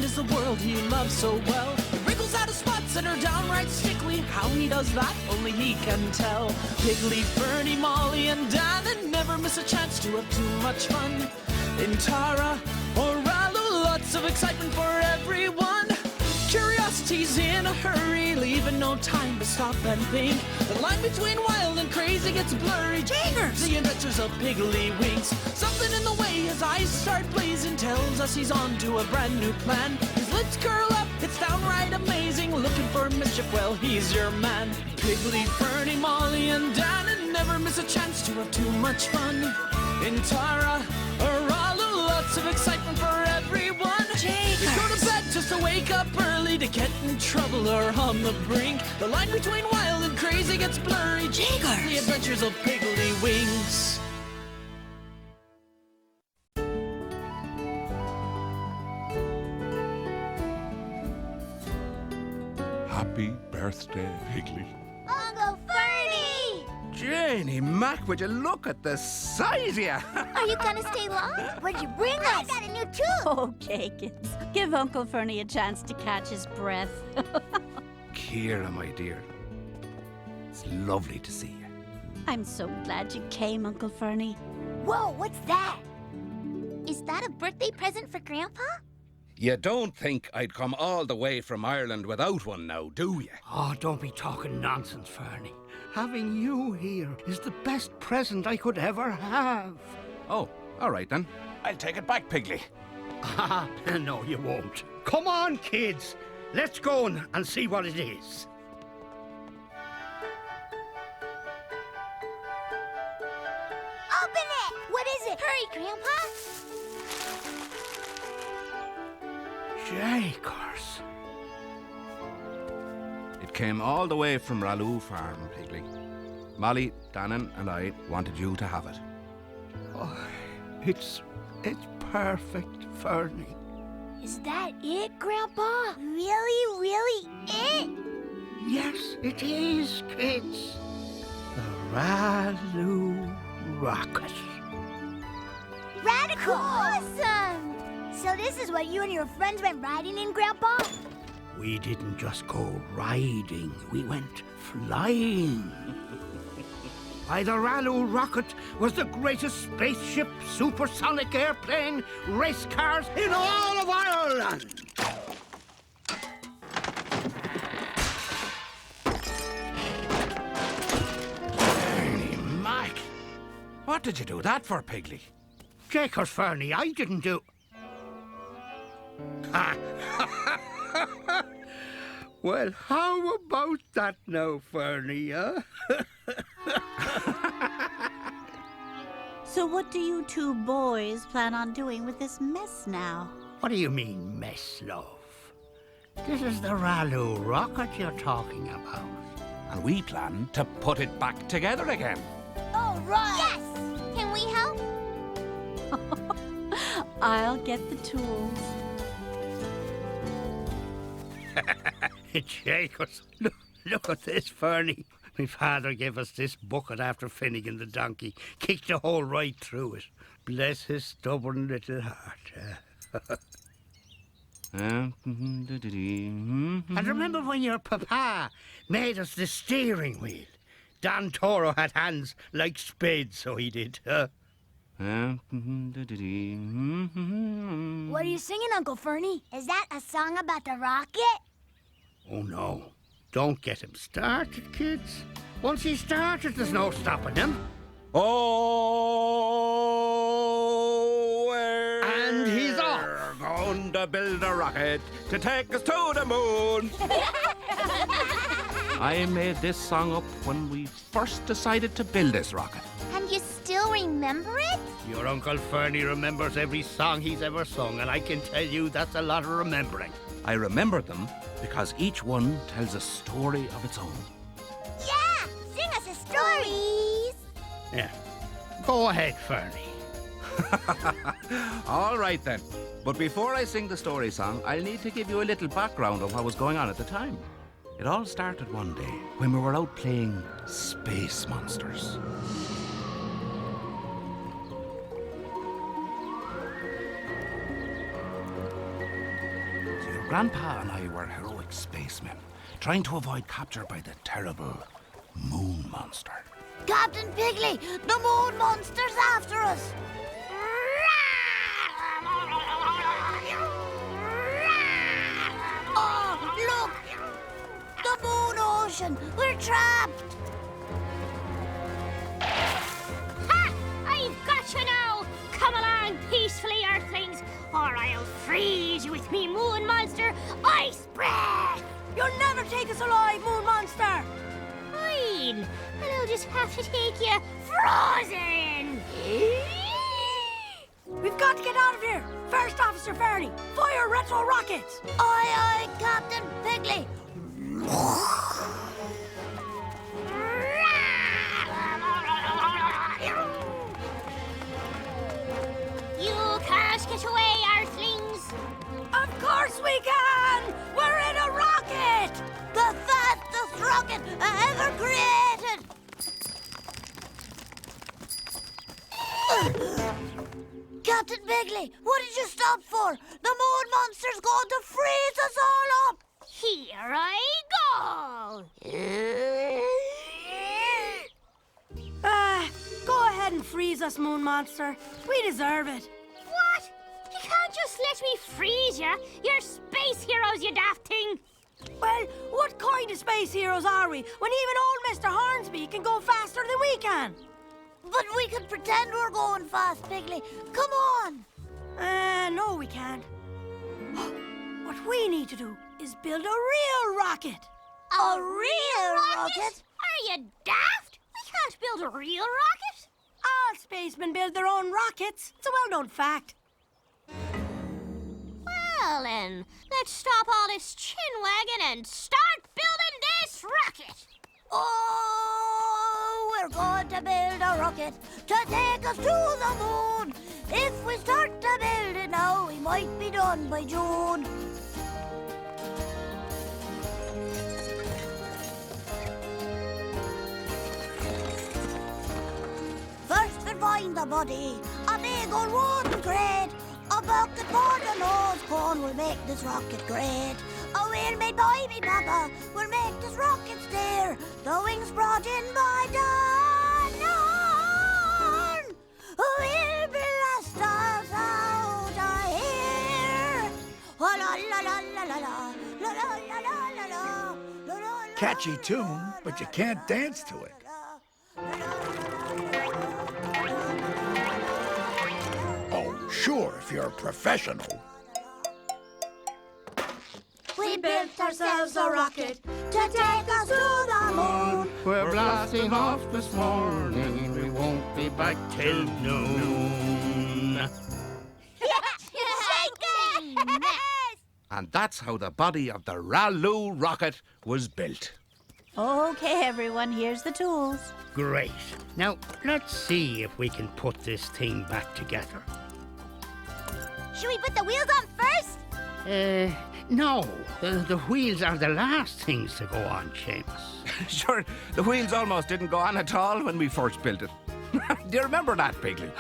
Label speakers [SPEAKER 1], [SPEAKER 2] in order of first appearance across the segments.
[SPEAKER 1] is the world he loves so well. He wrinkles out his spots and are downright sickly. How he does that, only he can tell. Piggly, Fernie, Molly, and Dan, and never miss a chance to have too much fun. In Tara or Ralu, lots of excitement for everyone. Curiosity's in a hurry, leaving no time to stop and think. The line between wild and crazy gets blurry. Jagers! The adventures of Piggly Winks. Something in the way his eyes start blazing tells us he's on to a brand new plan. His lips curl up, it's downright amazing. Looking for mischief, well, he's your man. Piggly, Fernie, Molly, and Dan, and never miss a chance to have too much fun. In Tara or Ralu, lots of excitement for everyone. They go to bed just to wake up early to get in trouble or on the brink. The line between wild and crazy gets blurry. Jagers! The adventures of Piggly Winks.
[SPEAKER 2] Happy birthday, Piggly.
[SPEAKER 3] Uncle Fernie!
[SPEAKER 4] Janie Mac, would you look at the size of you?
[SPEAKER 3] Are you gonna stay long? What'd you bring us? I got a new tooth.
[SPEAKER 5] Okay, kids. Give Uncle Fernie a chance to catch his breath.
[SPEAKER 4] Kira, my dear. It's lovely to see you.
[SPEAKER 5] I'm so glad you came, Uncle Fernie.
[SPEAKER 3] Whoa, what's that? Is that a birthday present for Grandpa?
[SPEAKER 4] You don't think I'd come all the way from Ireland without one now, do you?
[SPEAKER 6] Oh, don't be talking nonsense, Fernie. Having you here is the best present I could ever have.
[SPEAKER 4] Oh, all right then. I'll take it back, Piggly.
[SPEAKER 6] No, you won't. Come on, kids. Let's go and see what it is.
[SPEAKER 3] Open it! What is it? Hurry, Grandpa!
[SPEAKER 6] Jakers.
[SPEAKER 4] It came all the way from Ralu Farm, Piggly. Molly, Dannon, and I wanted you to have it.
[SPEAKER 6] Oh, it's perfect, Fernie.
[SPEAKER 3] Is that it, Grandpa? Really it?
[SPEAKER 6] Yes, it is, kids. The Ralu Rocket.
[SPEAKER 3] Radical! Awesome! So this is what you and your friends went riding in, Grandpa?
[SPEAKER 6] We didn't just go riding, we went flying. Why, the Ralu Rocket was the greatest spaceship, supersonic airplane, race cars in all of Ireland.
[SPEAKER 4] Fernie Mac! What did you do that for, Piggly?
[SPEAKER 6] Jakers, Fernie, I didn't do... Well, how about that now, Fernie, huh?
[SPEAKER 5] So what do you two boys plan on doing with this mess now?
[SPEAKER 6] What do you mean, mess, love? This is the Ralu Rocket you're talking about.
[SPEAKER 4] And we plan to put it back together again.
[SPEAKER 3] All right! Yes! Can we help?
[SPEAKER 5] I'll get the tools.
[SPEAKER 6] Jakers, look at this, Fernie. My father gave us this bucket after Finnegan the donkey. Kicked a hole right through it. Bless his stubborn little heart. And remember when your papa made us the steering wheel? Dan Toro had hands like spades, so he did.
[SPEAKER 3] What are you singing, Uncle Fernie? Is that a song about the rocket?
[SPEAKER 6] Oh, no. Don't get him started, kids. Once he's started, there's no stopping him.
[SPEAKER 4] Oh,
[SPEAKER 6] And he's off.
[SPEAKER 4] we're going to build a rocket to take us to the moon. I made this song up when we first decided to build this rocket.
[SPEAKER 3] And you still remember it?
[SPEAKER 6] Your Uncle Fernie remembers every song he's ever sung, and I can tell you that's a lot of remembering.
[SPEAKER 4] I remember them because each one tells a story of its own.
[SPEAKER 3] Yeah! Sing us a story!
[SPEAKER 6] Yeah. Go ahead, Fernie.
[SPEAKER 4] All right then. But before I sing the story song, I'll need to give you a little background of what was going on at the time. It all started one day when we were out playing Space Monsters. Grandpa and I were heroic spacemen, trying to avoid capture by the terrible moon monster.
[SPEAKER 3] Captain Piggly, the moon monster's after us. Oh, look! The moon ocean! We're trapped!
[SPEAKER 7] Ha! I've got you now! Come along peacefully, Earthlings, or I'll freeze you with me moon monster ice breath!
[SPEAKER 3] You'll never take us alive, moon monster!
[SPEAKER 7] Fine, and I'll just have to take you frozen!
[SPEAKER 3] We've got to get out of here! First Officer Fernie, fire retro rockets! Aye, aye, Captain Piggly!
[SPEAKER 7] You can't get away, Earthlings!
[SPEAKER 3] Of course we can! We're in a rocket! The fastest rocket ever created! Captain Bigley, what did you stop for? The moon monster's going to freeze us all up!
[SPEAKER 7] Here I go!
[SPEAKER 3] Go ahead and freeze us, moon monster. We deserve it.
[SPEAKER 7] What? You can't just let me freeze you. You're space heroes, you daft thing.
[SPEAKER 3] Well, what kind of space heroes are we when even old Mr. Hornsby can go faster than we can? But we can pretend we're going fast, Piggly. Come on. No, we can't. What we need to do is build a real rocket. A real rocket?
[SPEAKER 7] Are you daft? We can't build a real rocket.
[SPEAKER 3] All spacemen build their own rockets. It's a well-known fact.
[SPEAKER 7] Well then, let's stop all this chin-wagging and start building this rocket.
[SPEAKER 3] Oh, we're going to build a rocket to take us to the moon. If we start to build it now, we might be done by June. First we'll find the body, a big old wooden crate. A bucket for the nose cone will make this rocket great. A wheel made by me papa will make this rocket steer. The wings brought in by Dawn will blast us out of here. Oh, la la la la la la la la la la la la.
[SPEAKER 8] Catchy tune, but you can't dance to it. Oh, sure, if you're a professional.
[SPEAKER 3] We built ourselves a rocket to take us to the moon.
[SPEAKER 6] We're blasting off this morning. We won't be back till noon.
[SPEAKER 4] And that's how the body of the Ralu rocket was built.
[SPEAKER 5] Okay, everyone, here's the tools.
[SPEAKER 6] Great. Now, let's see if we can put this thing back together.
[SPEAKER 3] Should we put the wheels on first?
[SPEAKER 6] No. The wheels are the last things to go on, Seamus.
[SPEAKER 4] Sure, the wheels almost didn't go on at all when we first built it. Do you remember that, Piggly?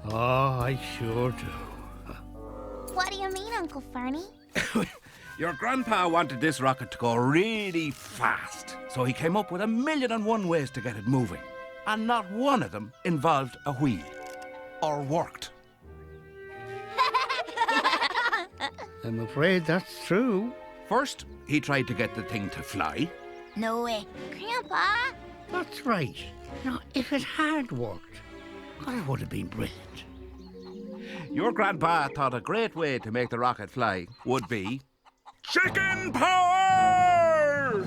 [SPEAKER 6] Oh, I sure do.
[SPEAKER 3] What do you mean, Uncle Fernie?
[SPEAKER 4] Your grandpa wanted this rocket to go really fast, so he came up with 1,000,001 ways to get it moving. And not one of them involved a wheel. Or worked.
[SPEAKER 6] I'm afraid that's true.
[SPEAKER 4] First, he tried to get the thing to fly.
[SPEAKER 3] No way. Grandpa?
[SPEAKER 6] That's right. Now, if it had worked, well, it would have been brilliant.
[SPEAKER 4] Your grandpa thought a great way to make the rocket fly would be chicken power!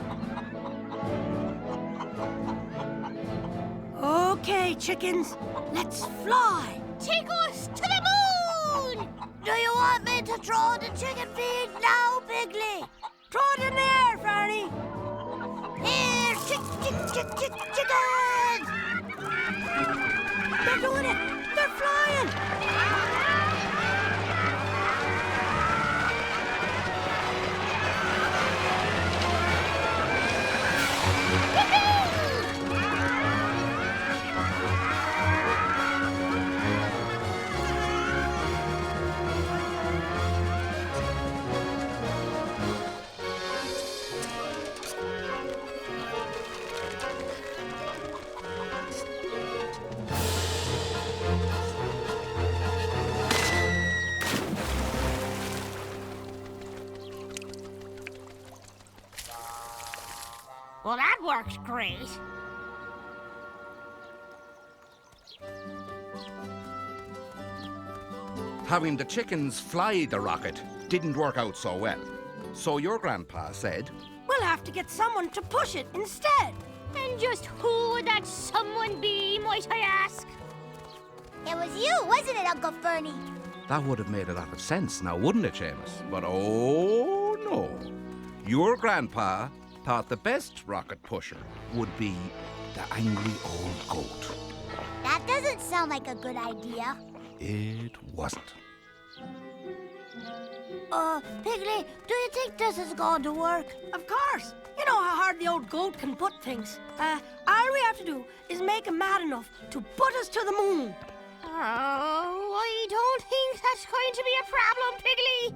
[SPEAKER 3] Okay, chickens, let's fly.
[SPEAKER 7] Take us to the moon!
[SPEAKER 3] Do you want me to throw the chicken feed now, Piggly? Throw it in the air, Fernie. Here, chickens! They're doing it! They're flying!
[SPEAKER 7] worked great.
[SPEAKER 4] Having the chickens fly the rocket didn't work out so well. So your grandpa said,
[SPEAKER 3] We'll have to get someone to push it instead.
[SPEAKER 7] And just who would that someone be, might I ask?
[SPEAKER 9] It was you, wasn't it, Uncle Fernie?
[SPEAKER 4] that would have made a lot of sense now, wouldn't it, Seamus? But oh no. Your grandpa thought the best rocket pusher would be the angry old goat.
[SPEAKER 9] That doesn't sound like a good idea.
[SPEAKER 4] It wasn't.
[SPEAKER 3] Piggly, do you think this is going to work? Of course. You know how hard the old goat can put things. All we have to do is make him mad enough to put us to the moon.
[SPEAKER 7] Oh, I don't think that's going to be a problem, Piggly.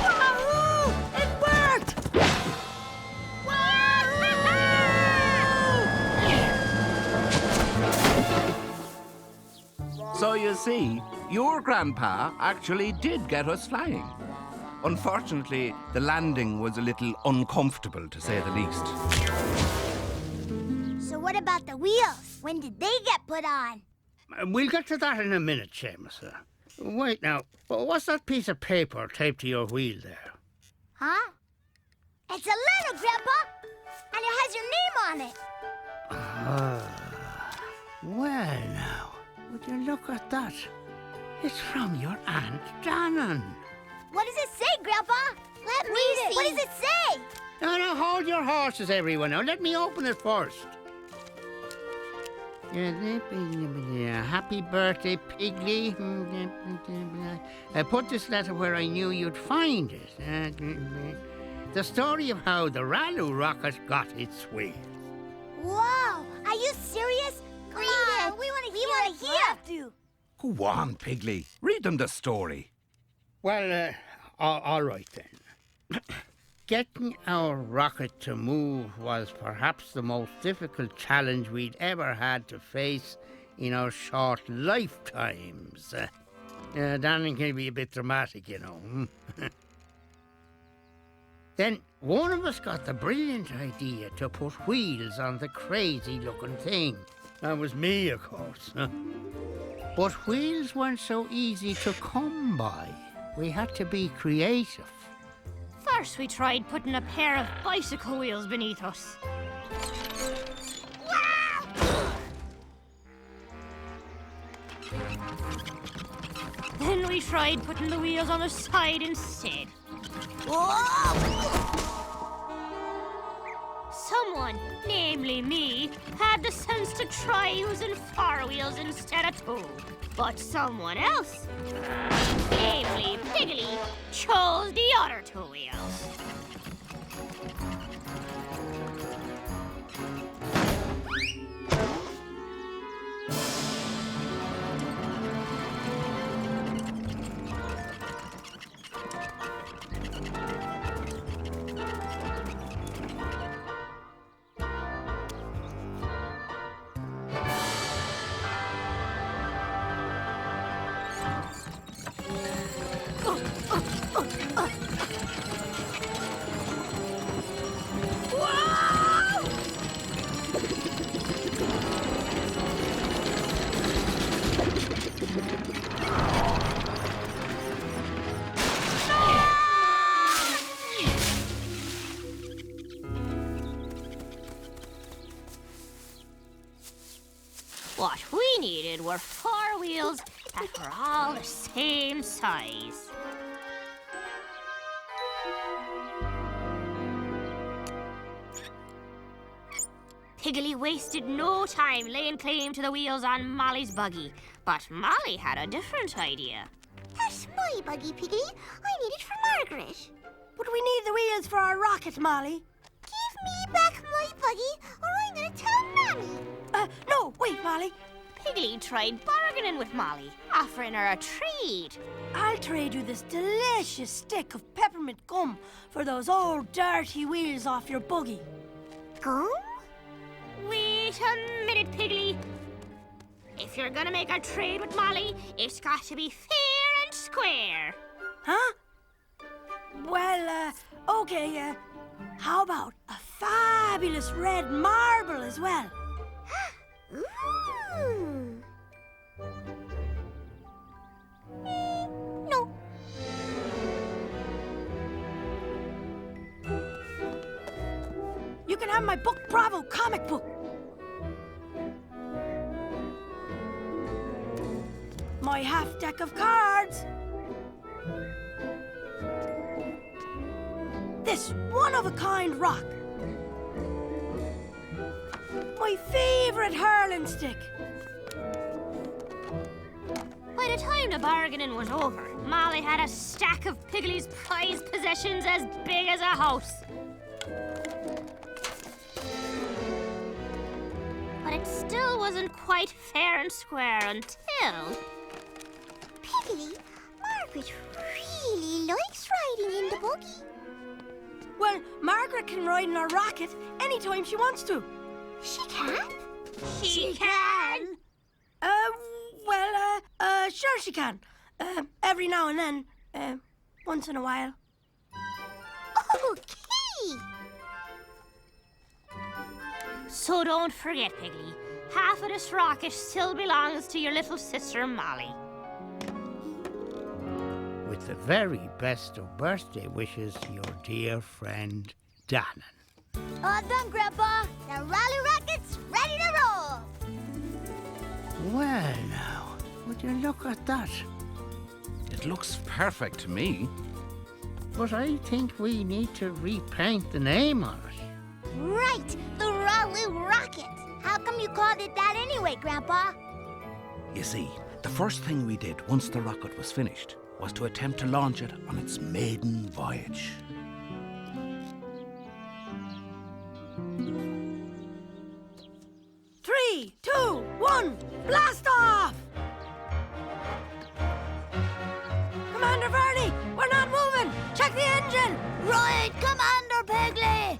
[SPEAKER 3] Wahoo! It worked!
[SPEAKER 4] So you see, your grandpa actually did get us flying. Unfortunately, the landing was a little uncomfortable, to say the least.
[SPEAKER 9] So what about the wheels? When did they get put on?
[SPEAKER 6] We'll get to that in a minute, Seamus. Wait now, what's that piece of paper taped to your wheel there?
[SPEAKER 9] Huh? It's a letter, Grandpa! And it has your name on it.
[SPEAKER 6] Well now, would you look at that? It's from your Aunt Dannon.
[SPEAKER 9] What does it say, Grandpa? Let me see. What does it say?
[SPEAKER 6] No, hold your horses, everyone. Now, let me open it first. Happy birthday, Piggly. I put this letter where I knew you'd find it. The story of how the Ralu rocket got its wheels.
[SPEAKER 9] Whoa! Are you serious? Read it. We want to hear it. We have to.
[SPEAKER 4] Go on, Piggly. Read them the story.
[SPEAKER 6] Well, all right then. Getting our rocket to move was perhaps the most difficult challenge we'd ever had to face in our short lifetimes. Danny can be a bit dramatic, you know. Then one of us got the brilliant idea to put wheels on the crazy-looking thing. That was me, of course. But wheels weren't so easy to come by. We had to be creative.
[SPEAKER 7] First, we tried putting a pair of bicycle wheels beneath us. Then we tried putting the wheels on the side instead. Someone, namely me, had the sense to try using 4 wheels instead of 2. But someone else, namely Piggly, chose the other 2 wheels. What we needed were 4 wheels that were all the same size. Piggly wasted no time laying claim to the wheels on Molly's buggy, but Molly had a different idea.
[SPEAKER 9] That's my buggy, Piggy. I need it for Margaret.
[SPEAKER 3] But we need the wheels for our rocket, Molly.
[SPEAKER 9] Give me back my buggy, or I'm going to tell Mommy.
[SPEAKER 3] No, wait, Molly.
[SPEAKER 7] Piggly tried bargaining with Molly, offering her a treat.
[SPEAKER 3] I'll trade you this delicious stick of peppermint gum for those old dirty wheels off your buggy.
[SPEAKER 9] Gum?
[SPEAKER 7] Wait a minute, Piggly. If you're gonna make a trade with Molly, it's got to be fair and square.
[SPEAKER 3] Huh? Well, okay, how about a fabulous red marble as well?
[SPEAKER 9] Ooh. No.
[SPEAKER 3] You can have my book Bravo comic book. My half deck of cards. This one-of-a-kind rock. My favorite hurling stick.
[SPEAKER 7] By the time the bargaining was over, Molly had a stack of Piggly's prized possessions as big as a house. But it still wasn't quite fair and square until...
[SPEAKER 9] Piggly, Margaret really likes riding in the buggy.
[SPEAKER 3] Well, Margaret can ride in her rocket anytime she wants to.
[SPEAKER 9] She can?
[SPEAKER 7] She can!
[SPEAKER 3] Sure she can. Every now and then. Once in a while.
[SPEAKER 9] Okay.
[SPEAKER 7] So don't forget, Piggly, half of this rocket still belongs to your little sister, Molly.
[SPEAKER 6] With the very best of birthday wishes, your dear friend, Dannon.
[SPEAKER 9] All done, Grandpa. The rally rocket's ready to roll.
[SPEAKER 6] Well, now, would you look at that?
[SPEAKER 4] It looks perfect to me.
[SPEAKER 6] But I think we need to repaint the name on it.
[SPEAKER 9] Right, the rally rocket. How come you called it that anyway, Grandpa?
[SPEAKER 4] You see, the first thing we did once the rocket was finished was to attempt to launch it on its maiden voyage.
[SPEAKER 3] Three, 2, 1, blast off! Commander Varney, we're not moving! Check the engine!
[SPEAKER 9] Right, Commander Piggly.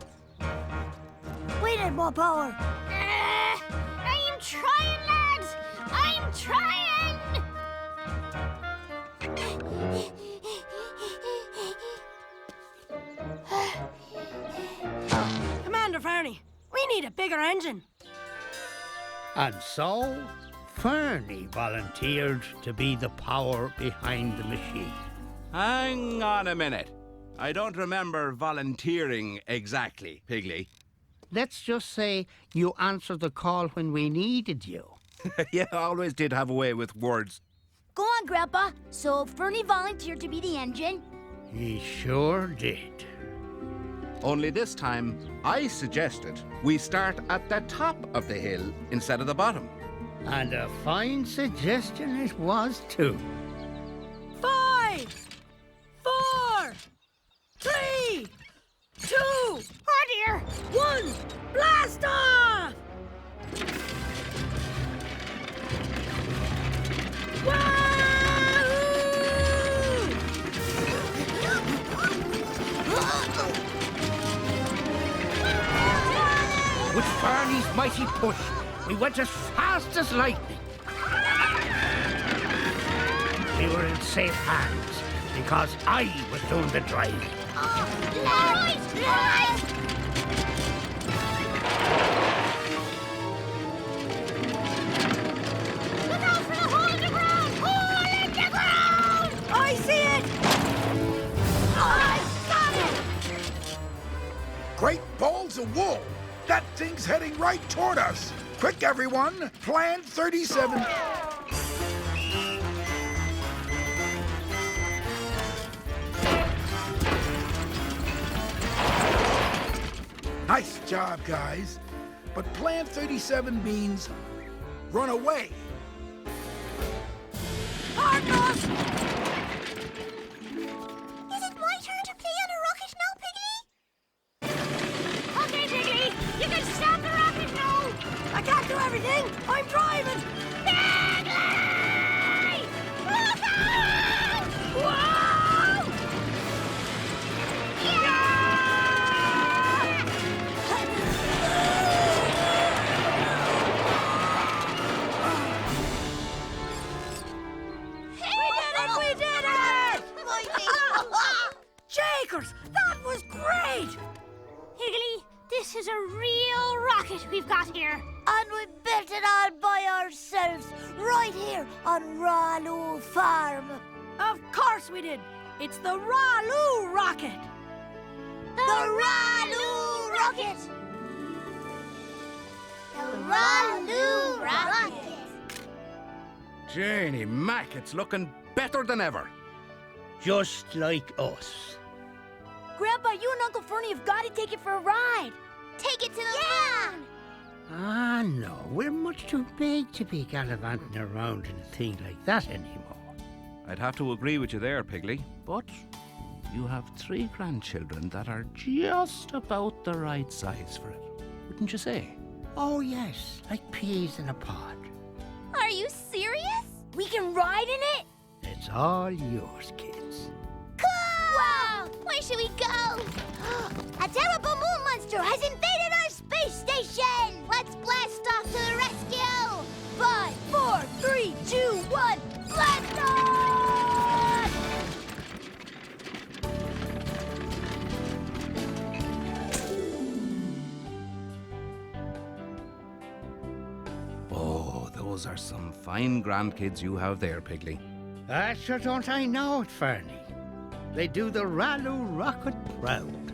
[SPEAKER 9] We need more power.
[SPEAKER 7] I'm trying, lads! I'm trying!
[SPEAKER 3] Commander Varney, we need a bigger engine.
[SPEAKER 6] And so, Fernie volunteered to be the power behind the machine.
[SPEAKER 4] Hang on a minute. I don't remember volunteering exactly, Piggly.
[SPEAKER 6] Let's just say you answered the call when we needed you.
[SPEAKER 4] Yeah, I always did have a way with words.
[SPEAKER 9] Go on, Grandpa. So Fernie volunteered to be the engine.
[SPEAKER 6] He sure did.
[SPEAKER 4] Only this time, I suggested we start at the top of the hill instead of the bottom.
[SPEAKER 6] And a fine suggestion it was, too.
[SPEAKER 3] 5, 4, 3, 2,
[SPEAKER 7] Oh dear!
[SPEAKER 3] 1, blast off!
[SPEAKER 6] With Fernie's mighty push, we went as fast as lightning. We were in safe hands because I was doing the driving.
[SPEAKER 7] Look out for the hole in the ground! Hole in the ground!
[SPEAKER 3] I see it! I got it!
[SPEAKER 8] Great balls of wool! That thing's heading right toward us! Quick, everyone! Plan 37... Nice job, guys. But Plan 37 means run away.
[SPEAKER 3] Pardon us!
[SPEAKER 9] Is it my turn to play on a rocket now, Piggly?
[SPEAKER 7] Okay, Piggly, you can stop the rocket now!
[SPEAKER 3] I can't do everything! I'm driving!
[SPEAKER 7] Piggly! Look out!
[SPEAKER 3] Whoa! We did it! Jacob, And we built it all by ourselves, right here on Ralu Farm. Of course we did. It's the Ralu rocket.
[SPEAKER 9] The Ralu rocket! The Ralu rocket!
[SPEAKER 4] Janie Mac, it's looking better than ever.
[SPEAKER 6] Just like us.
[SPEAKER 3] Grandpa, you and Uncle Fernie have got to take it for a ride.
[SPEAKER 9] Take it to the moon!
[SPEAKER 6] Ah, no, we're much too big to be gallivanting around in a thing like that anymore.
[SPEAKER 4] I'd have to agree with you there, Piggly, but you have 3 grandchildren that are just about the right size for it, wouldn't you say?
[SPEAKER 6] Oh, yes, like peas in a pod.
[SPEAKER 9] Are you serious?
[SPEAKER 3] We can ride in it?
[SPEAKER 6] It's all yours, kids.
[SPEAKER 9] Cool! Wow! Where should we go? A terrible moon monster has invaded our space station! Let's blast off to the rescue!
[SPEAKER 3] 5, 4, 3, 2, 1, blast off!
[SPEAKER 4] Oh, those are some fine grandkids you have there, Piggly.
[SPEAKER 6] Sure don't I know it, Fernie? They do the Ralu rocket proud.